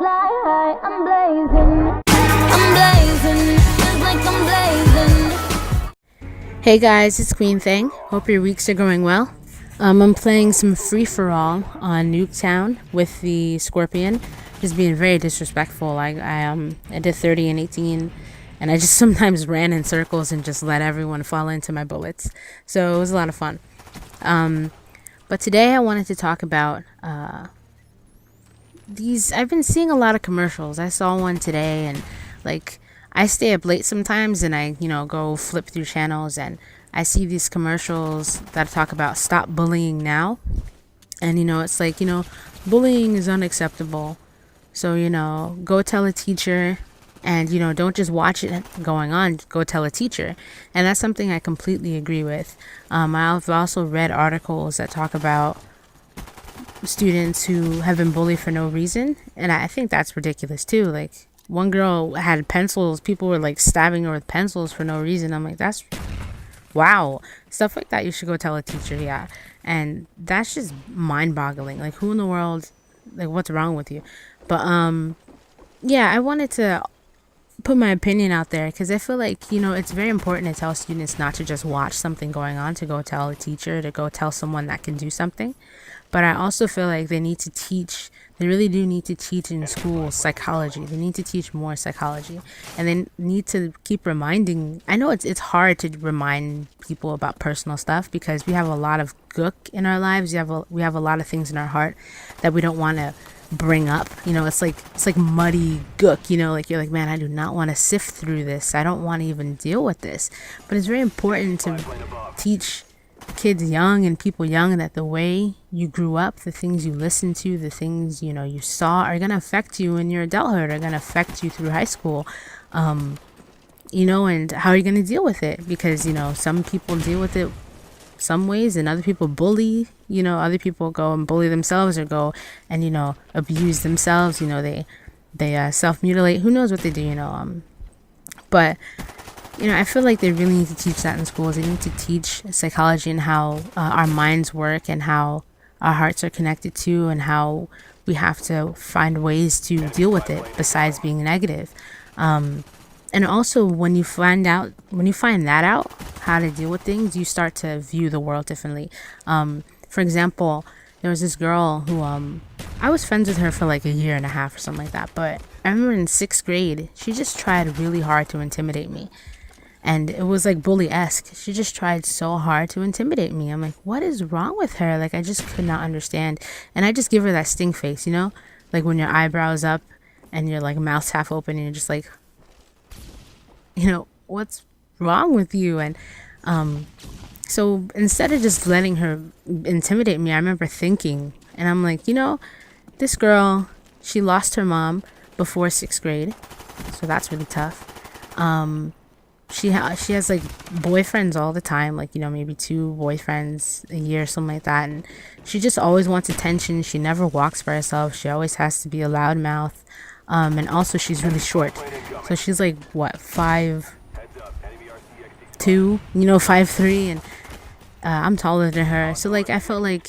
fly high, I'm blazing. I'm blazing, just like I'm blazing. Hey guys, it's Queen Thing. Hope your weeks are going well. I'm playing some free-for-all on Nuketown with the Scorpion. Just being very disrespectful. I did 30 and 18, and I just sometimes ran in circles and just let everyone fall into my bullets. So it was a lot of fun. But today I wanted to talk about I've been seeing a lot of commercials. I saw one today, and I stay up late sometimes, and I go flip through channels, and I see these commercials that talk about stop bullying now. And it's bullying is unacceptable. So go tell a teacher, and don't just watch it going on, go tell a teacher. And that's something I completely agree with. I've also read articles that talk about students who have been bullied for no reason, and I think that's ridiculous too. Like, one girl had pencils, people were stabbing her with pencils for no reason. I'm like, that's wow. Stuff like that you should go tell a teacher. Yeah. And that's just mind-boggling. Like, who in the world, what's wrong with you? But yeah, I wanted to put my opinion out there because I feel like it's very important to tell students not to just watch something going on, to go tell a teacher, to go tell someone that can do something. But I also feel like they really do need to teach in schools psychology. They need to teach more psychology, and they need to keep reminding. I know it's hard to remind people about personal stuff because we have a lot of gook in our lives. We have a lot of things in our heart that we don't want to bring up. It's like muddy gook. You're like, man, I do not want to sift through this. I don't want to even deal with this. But it's very important to teach kids young and people young that the way you grew up, the things you listened to, the things you saw are going to affect you in your adulthood, are going to affect you through high school, and how are you going to deal with it? Because some people deal with it some ways, and other people bully. Other people go and bully themselves, or go and abuse themselves. They self-mutilate. Who knows what they do? But I feel like they really need to teach that in schools. They need to teach psychology and how our minds work, and how our hearts are connected to, and how we have to find ways to deal with it besides being negative. And also, when you find that out, how to deal with things, you start to view the world differently. For example, there was this girl who I was friends with her for like a year and a half or something like that. But I remember in 6th grade, she just tried really hard to intimidate me. And it was like bully-esque. She just tried so hard to intimidate me. I'm like, what is wrong with her? Like, I just could not understand. And I just give her that stink face, like when your eyebrows up and your mouth's half open, and you're just like, what's wrong with you? And so instead of just letting her intimidate me, I remember thinking, and I'm like, this girl, she lost her mom before 6th grade, so that's really tough. She has boyfriends all the time, maybe 2 boyfriends a year, something like that, and she just always wants attention. She never walks by herself. She always has to be a loud mouth, and also she's really short, so she's 5'2", 5'3", and I'm taller than her. So I felt I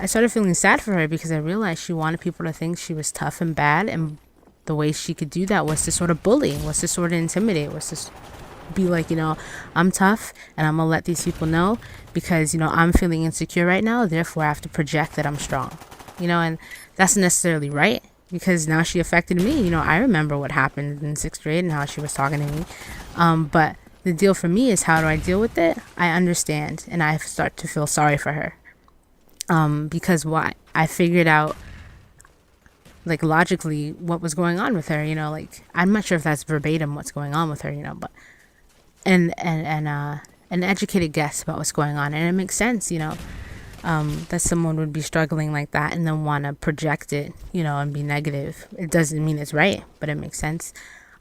started feeling sad for her because I realized she wanted people to think she was tough and bad, and the way she could do that was to sort of bully, was to sort of intimidate, was to be like, I'm tough, and I'm gonna let these people know because I'm feeling insecure right now, therefore I have to project that I'm strong, and that's not necessarily right, because now she affected me. I remember what happened in 6th grade and how she was talking to me, but the deal for me is, how do I deal with it? I understand, and I start to feel sorry for her, because I figured out logically what was going on with her. I'm not sure if that's verbatim what's going on with her, but and an educated guess about what's going on, and it makes sense, that someone would be struggling like that and then want to project it, and be negative. It doesn't mean it's right, but it makes sense.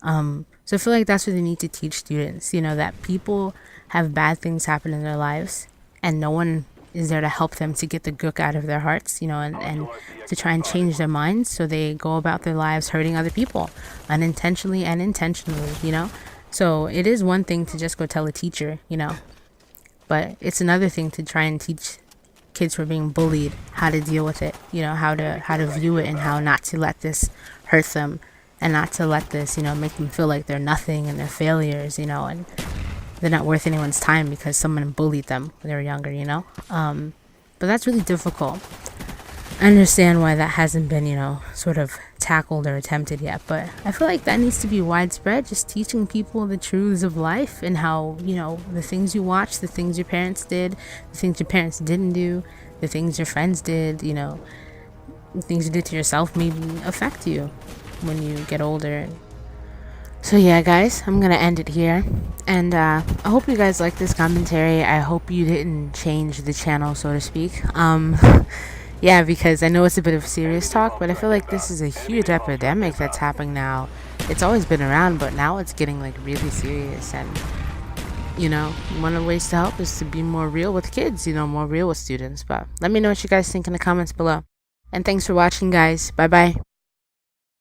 So I feel like that's what they need to teach students, that people have bad things happen in their lives, and no one is there to help them to get the gook out of their hearts, and to try and change their minds so they go about their lives hurting other people unintentionally and intentionally, So it is one thing to just go tell a teacher, but it's another thing to try and teach kids who are being bullied how to deal with it, you know, how to view it, and how not to let this hurt them, and not to let this, you know, make them feel like they're nothing and they're failures, you know, and they're not worth anyone's time because someone bullied them when they were younger, you know. But that's really difficult. I understand why that hasn't been, you know, sort of tackled or attempted yet, but I feel like that needs to be widespread, just teaching people the truths of life and how, you know, the things you watch, the things your parents did, the things your parents didn't do, the things your friends did, you know, the things you did to yourself maybe affect you when you get older. So yeah, guys, I'm gonna end it here, and I hope you guys like this commentary. I hope you didn't change the channel, so to speak. Yeah, because I know it's a bit of serious talk, but I feel like this is a huge epidemic that's happening now. It's always been around, but now it's getting like really serious. And you know, one of the ways to help is to be more real with kids, you know, more real with students. But let me know what you guys think in the comments below. And thanks for watching, guys. Bye bye.